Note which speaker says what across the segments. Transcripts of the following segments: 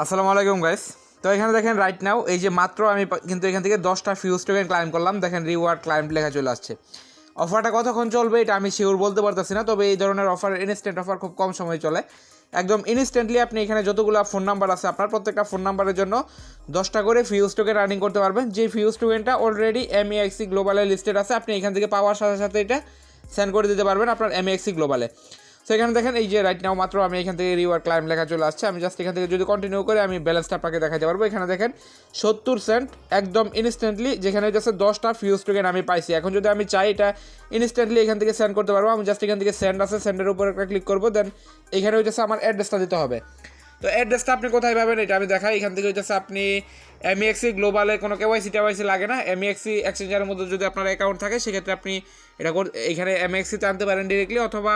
Speaker 1: আসসালামু আলাইকুম গাইস। তো এখানে দেখেন রাইট নাও এই যে মাত্র আমি কিন্তু এখান থেকে 10টা ফিউজ টোকেন ক্লাইম করলাম। দেখেন রিওয়ার্ড ক্লাইম লেখা চলে আসছে। অফারটা কতক্ষণ চলবে এটা আমি শিওর বলতে পারতেছি না, তবে এই ধরনের অফার ইনস্ট্যান্ট অফার খুব কম সময় চলে। একদম ইনস্ট্যান্টলি আপনি এখানে যতগুলো ফোন নাম্বার আছে আপনার প্রত্যেকটা ফোন নাম্বারের জন্য 10টা করে ফিউজ টোকেন আর্নিং করতে পারবেন। যে ফিউজ টোকেনটা অলরেডি mexc গ্লোবালে লিস্টেড আছে, আপনি এখান থেকে পাওয়ার সাথে সাথে এটা সেন্ড করে দিতে পারবেন আপনার mexc গ্লোবালে। সো এখানে দেখেন এই যে রাইট নাও মাত্র আমি এখান থেকে রিওয়ার্ড ক্লাইম লেখা চলে আসছে। আমি জাস্ট এখান থেকে যদি কন্টিনিউ করে আমি ব্যালেন্সটা আপনাকে দেখাতে পারবো। এখানে দেখেন 70 সেন্ট একদম ইনস্ট্যান্টলি, যেখানে হচ্ছে 10টা ফিউজ টোকেন আমি পাইছি। এখন যদি আমি চাই এটা ইনস্ট্যান্টলি এখান থেকে সেন্ড করতে পারবো। আমি জাস্ট এখান থেকে সেন্ড আছে, সেন্ডের উপর একটা ক্লিক করবো, দেন এখানে হচ্ছে আমার অ্যাড্রেসটা দিতে হবে। তো অ্যাড্রেসটা আপনি কোথায় পাবেন এটা আমি দেখাই। এখান থেকে হচ্ছে আপনি mexc গ্লোবালে কোনো কেওয়াইসি লাগে না। mexc এক্সচেঞ্জারের মধ্যে যদি আপনার অ্যাকাউন্ট থাকে সেক্ষেত্রে আপনি এটা এখানে mexc-তে আনতে পারেন ডিরেক্টলি, অথবা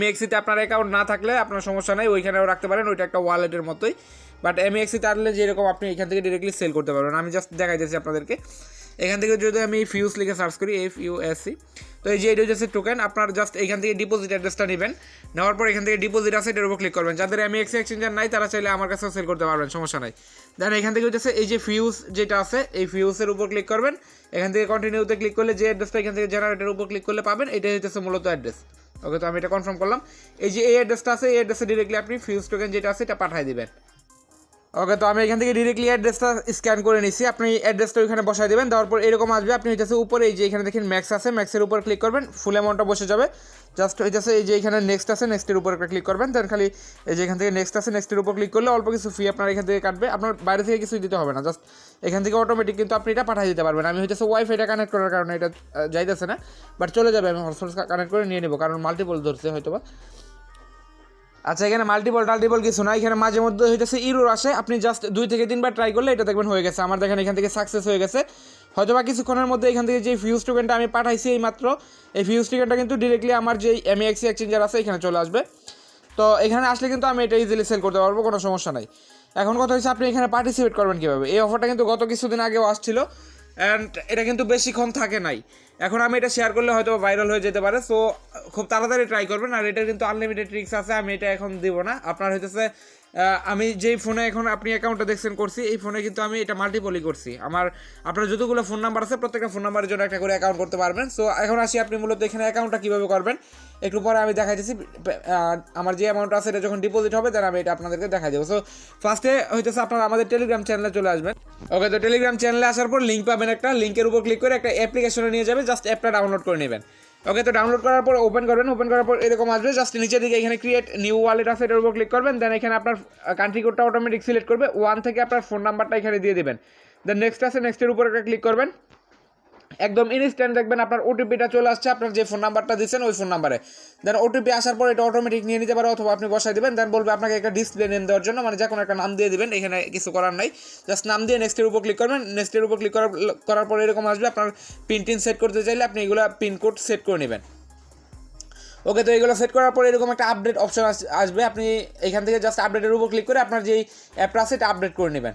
Speaker 1: mexc-তে আপনার অ্যাকাউন্ট না থাকলে আপনার সমস্যা নেই, ওইখানেও রাখতে পারেন, ওইটা একটা ওয়ালেটের মতোই। বাট mexc-তে আনলে যেরকম আপনি এখান থেকে ডিরেক্টলি সেল করতে পারবেন। আমি জাস্ট দেখাইতেছি আপনাদেরকে। এখান থেকে যদি আমি ফিউজ লিখে সার্চ করি FUSC, তো এই যে এটা হচ্ছে টোকেন। আপনার জাস্ট এখান থেকে ডিপোজিট অ্যাড্রেসটা নেবেন, নেওয়ার পর এখান থেকে ডিপোজিট আছে এটার উপর ক্লিক করবেন। যাদের mexc এক্সচেঞ্জার নাই তারা চাইলে আমার কাছেও সেল করতে পারবেন, সমস্যা নাই। দেন এখান থেকে হচ্ছে এই যে ফিউজ যেটা আছে এই ফিউজের উপর ক্লিক করবেন। এখান থেকে কন্টিনিউতে ক্লিক করলে যে অ্যাড্রেসটা এখান থেকে জেনারেটের উপর ক্লিক করলে পাবেন, এটাই হচ্ছে মূলত অ্যাড্রেস। ওকে, তো আমি এটা কনফার্ম করলাম। এই যে এই অ্যাড্রেসটা আছে এই অ্যাড্রেসে ডিরেক্টলি আপনি ফিউজ টোকেন যেটা আছে এটা পাঠিয়ে দিবেন। ওকে, তো আমি এখান থেকে ডিরেক্টলি অ্যাড্রেসটা স্ক্যান করে নিচ্ছি। আপনি অ্যাড্রেসটা ওইখানে বসাই দেবেন, দেওয়ার পর এরকম আসবে। আপনি হইতেছে উপরে এই যে এখানে দেখেন ম্যাক্স আছে, ম্যাক্সের উপর ক্লিক করবেন, ফুল অ্যামাউন্টটা বসে যাবে। জাস্ট হইতেছে এই যে এখানে নেক্সট আছে, নেক্সটের উপর একটা ক্লিক করবেন। দেন খালি এই যে এখান থেকে নেক্সট আছে, নেক্সটের উপর ক্লিক করলে অল্প কিছু ফি আপনার এখান থেকে কাটবে। আপনার বাইরে থেকে কিছুই দিতে হবে না, জাস্ট এখান থেকে অটোমেটিক কিন্তু আপনি এটা পাঠিয়ে দিতে পারবেন। আমি হইতেছে ওয়াইফাইটা কানেক্ট করার কারণে এটা যাইতেছে না, বাট চলে যাবে। আমি হটস্পট কানেক্ট করে নিয়ে নেবো, কারণ মাল্টিপল ধরছে হয়তো বা। আচ্ছা, এখানে মাল্টিপল কিছু না, এখানে মাঝে মধ্যে হইতেছে ইরোর আসে। আপনি জাস্ট 2 থেকে 3 বার ট্রাই করলে এটা দেখবেন হয়ে গেছে। আমার দেখেন এখান থেকে সাকসেস হয়ে গেছে। হয়তো বা কিছুক্ষণের মধ্যে এখান থেকে যে ফিউজ টোকেনটা আমি পাঠাইছি এই মাত্র, এই ফিউজ টোকেনটা কিন্তু ডিরেক্টলি আমার যে mexc এক্সচেঞ্জার আছে এখানে চলে আসবে। তো এখানে আসলে কিন্তু আমি এটা ইজিলি সেল করতে পারবো, কোনো সমস্যা নাই। এখন কথা হচ্ছে আপনি এখানে পার্টিসিপেট করবেন কীভাবে। এই অফারটা কিন্তু গত কিছুদিন আগেও আসছিল, অ্যান্ড এটা কিন্তু বেশিক্ষণ থাকে নাই। এখন আমি এটা শেয়ার করলে হয়তো ভাইরাল হয়ে যেতে পারে, সো খুব তাড়াতাড়ি ট্রাই করবেন। আর এটা কিন্তু আনলিমিটেড ট্রিক্স আছে, আমি এটা এখন দিব না। আপনার হইতেছে আমি যেই ফোনে এখন আপনি অ্যাকাউন্টটা দেখছেন করছি, এই ফোনে কিন্তু আমি এটা মাল্টিপলই করছি। আপনার যতগুলো ফোন নাম্বার আছে প্রত্যেকটা ফোন নাম্বারের জন্য একটা করে অ্যাকাউন্ট করতে পারবেন। সো এখন আসি আপনি মূলত এখানে অ্যাকাউন্টটা কীভাবে করবেন একটু পরে আমি দেখাইতেছি। আমার যে অ্যামাউন্ট আছে এটা যখন ডিপোজিট হবে দেন আমি এটা আপনাদেরকে দেখাই দেবো। সো ফার্স্টে হইতেছে আপনারা আমাদের টেলিগ্রাম চ্যানেলে চলে আসবেন। ওকে, তো টেলিগ্রাম চ্যানেলে আসার পর লিঙ্ক পাবেন, একটা লিঙ্কের উপর ক্লিক করে একটা অ্যাপ্লিকেশনে নিয়ে যাবে, জাস্ট অ্যাপটা ডাউনলোড করে নেবেন। ওকে, তো ডাউনলোড করার পর ওপেন করবেন, ওপেন করার পর এরকম আসবে। জাস্ট নিচের দিকে এখানে ক্রিয়েট নিউ ওয়ালেট আছে এটার উপর ক্লিক করবেন। দেন এখানে আপনার কান্ট্রি কোডটা অটোমেটিক সিলেক্ট করবে, 1 থেকে আপনার ফোন নাম্বারটা এখানে দিয়ে দেবেন। দেন নেক্সট আছে, নেক্সটের উপর একটা ক্লিক করবেন। একদম ইনস্ট্যান্ট দেখবেন আপনার ওটিপিটা চলে আসছে আপনার যে ফোন নাম্বারটা দিচ্ছেন ওই ফোন নাম্বারে। দেন ওটিপি আসার পর এটা অটোমেটিক নিয়ে নিতে পারে, অথবা আপনি বসাই দেবেন। দেন বলবে আপনাকে একটা ডিসপ্লে নেম দেওয়ার জন্য, মানে যে কোনো একটা নাম দিয়ে দিবেন, এখানে কিছু করার নাই। জাস্ট নাম দিয়ে নেক্সটের উপর ক্লিক করবেন। নেক্সটের উপর ক্লিক করার পর এরকম আসবে। আপনার পিন সেট করতে চাইলে আপনি এগুলো পিনকোড সেট করে নেবেন। ওকে, তো এগুলো সেট করার পরে এরকম একটা আপডেট অপশন আসবে। আপনি এখান থেকে জাস্ট আপডেটের উপর ক্লিক করে আপনার যেই অ্যাপটা আছে এটা আপডেট করে নেবেন।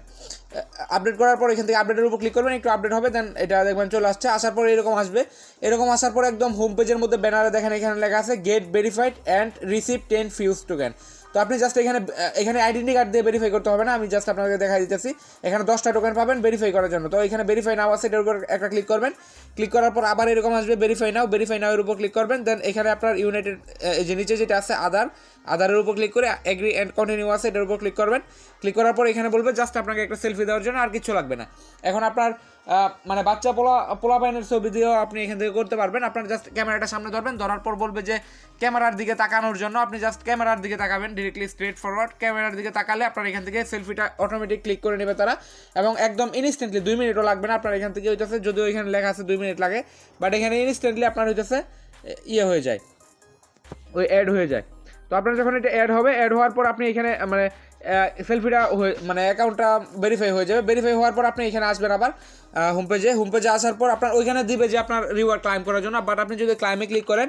Speaker 1: আপডেট করার পর এখান থেকে আপডেটের উপর ক্লিক করবেন, একটু আপডেট হবে, দেন এটা দেখবেন চলে আসছে। আসার পর এরকম আসবে। এরকম আসার পর একদম হোম পেজের মধ্যে ব্যানারে দেখেন এখানে লেখা আছে get verified and receive 10 fuse token. তো আপনি জাস্ট এখানে আইডেন্টি কার্ড দিয়ে ভেরিফাই করতে হবে না, আমি জাস্ট আপনাকে দেখা দিতেছি। এখানে 10টা টোকেন পাবেন ভেরিফাই করার জন্য। তো এখানে ভেরিফাই নাও আছে, এটার উপর একটা ক্লিক করবেন। ক্লিক করার পর আবার এরকম আসবে ভেরিফাই নাও এর উপর ক্লিক করবেন। দেন এখানে আপনার ইউনাইটেড এই যে নিচে যেটা আছে আদারের উপর ক্লিক করে এগ্রি অ্যান্ড কন্টিনিউ আছে এটার উপর ক্লিক করবেন। ক্লিক করার পর এখানে বলবে জাস্ট আপনাকে একটা সেলফি দেওয়ার জন্য, আর কিছু লাগবে না। এখন আপনার মানে বাচ্চা পোলাপাইনের ছবি দিয়েও আপনি এখান থেকে করতে পারবেন। আপনার জাস্ট ক্যামেরাটা সামনে ধরবেন, ধরার পর বলবে যে ক্যামেরার দিকে তাকানোর জন্য, আপনি জাস্ট ক্যামেরার দিকে তাকাবেন, ডিরেক্টলি স্ট্রেট ফরওয়ার্ড ক্যামেরার দিকে তাকালে আপনার এখান থেকে সেলফিটা অটোমেটিক ক্লিক করে নেবে তারা, এবং একদম ইনস্ট্যান্টলি 2 মিনিটও লাগবে না আপনার এখান থেকে হইতেছে। যদিও এখানে লেখা আছে 2 মিনিট লাগে, বাট এখানে ইনস্ট্যান্টলি আপনার হইতেছে হয়ে যায়, ওই অ্যাড হয়ে যায়। তো আপনার যখন এটা অ্যাড হবে, অ্যাড হওয়ার পর আপনি এখানে মানে সেলফিটা মানে অ্যাকাউন্টটা ভেরিফাই হয়ে যাবে। ভেরিফাই হওয়ার পর আপনি এখানে আসবেন আবার হোম পেজে আসার পর আপনার ওইখানে দিবে যে আপনার রিওয়ার্ড ক্লাইম করার জন্য, বাট আপনি যদি ক্লাইমে ক্লিক করেন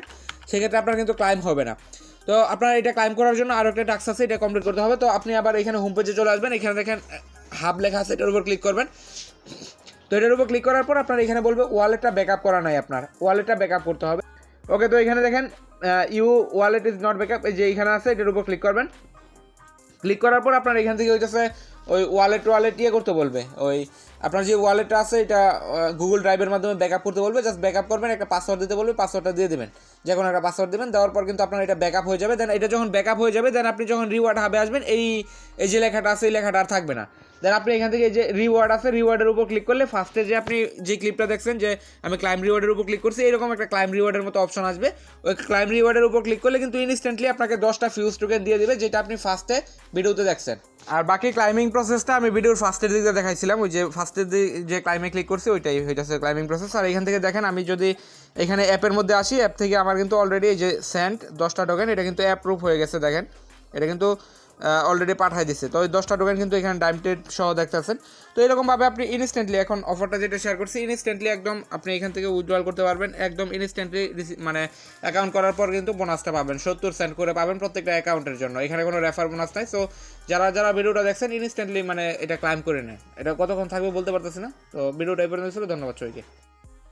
Speaker 1: সেক্ষেত্রে আপনার কিন্তু ক্লাইম হবে না। তো আপনার এটা ক্লাইম করার জন্য আরও একটা টাস্ক আছে, এটা কমপ্লিট করতে হবে। তো আপনি আবার এখানে হোম পেজে চলে আসবেন, এখানে দেখেন হাব লেখা আছে এটার উপর ক্লিক করবেন। তো এটার উপর ক্লিক করার পর আপনার এখানে বলবে ওয়ালেটটা ব্যাকআপ করা নাই, আপনার ওয়ালেটটা ব্যাকআপ করতে হবে। ওকে, তো এখানে দেখেন you wallet is not backup, এই যে এইখানে আছে এটার উপর ক্লিক করবেন। ক্লিক করার পর আপনার এখান থেকে হইতেছে ওই ওয়ালেট ইয়ে করতে বলবে, ওই আপনার যে ওয়ালেটটা আছে এটা গুগল ড্রাইভের মাধ্যমে ব্যাকআপ করতে বলবে, জাস্ট ব্যাকআপ করবেন, একটা পাসওয়ার্ড দিতে বলবে, পাসওয়ার্ডটা দিয়ে দেবেন, যে কোনো একটা পাসওয়ার্ড দেবেন, দেওয়ার পর কিন্তু আপনার এটা ব্যাকআপ হয়ে যাবে। দেন এটা যখন ব্যাকআপ হয়ে যাবে দেন আপনি যখন রিওয়ার্ড হাবে আসবেন এই যে লেখাটা আছে এই লেখাটা আর থাকবে না। দেন আপনি এখান থেকে যে রিওয়ার্ড আছে রিওয়ার্ডের উপর ক্লিক করলে ফার্স্টে যে আপনি যে ক্লিপটা দেখছেন যে আমি ক্লাইম রিওয়ার্ডের উপর ক্লিক করছি, এরকম একটা ক্লাইম রিওয়ার্ডের মতো অপশন আসবে। ওই ক্লাইম রিওয়ার্ডের উপর ক্লিক করলে কিন্তু ইনস্ট্যান্টলি আপনাকে 10টা ফিউজ টোকেন দিয়ে দেবে, যেটা আপনি ফার্স্টে ভিডিওতে দেখছেন। আর বাকি ক্লাইম্বিং প্রসেসটা আমি ভিডিওর ফার্স্টের দিকে দেখাইছিলাম, ওই যে ফার্স্টের দিকে যে ক্লাইমে ক্লিক করছি ওইটাই হইতেছে ক্লাইম্বিং প্রসেস। আর এখান থেকে দেখেন আমি যদি এখানে অ্যাপের মধ্যে আসি, অ্যাপ থেকে আমার কিন্তু অলরেডি এই যে সেন্ট 10টা টোকেন এটা কিন্তু অ্যাপ্রুভ হয়ে গেছে, দেখেন এটা কিন্তু অলরেডি পাঠাই দিচ্ছে। তো ওই 10টা টোকেন কিন্তু এখানে ডাইমটেড সহ দেখতেছেন। তো এরকমভাবে আপনি ইনস্ট্যান্টলি এখন অফারটা যেটা শেয়ার করছি ইনস্ট্যান্টলি একদম আপনি এখান থেকে উইথড্রল করতে পারবেন, একদম ইনস্ট্যান্টলি মানে অ্যাকাউন্ট করার পর কিন্তু বোনাসটা পাবেন 70 সেন্ট করে পাবেন প্রত্যেকটা অ্যাকাউন্টের জন্য, এখানে কোনো রেফার বোনাস নাই। সো যারা ভিডিওটা দেখছেন ইনস্ট্যান্টলি মানে এটা ক্লাইম করে নেন। এটা কতক্ষণ থাকবে বলতে পারতেছি না। তো ভিডিওটা এই পর্যন্ত ছিল, ধন্যবাদ সবাইকে।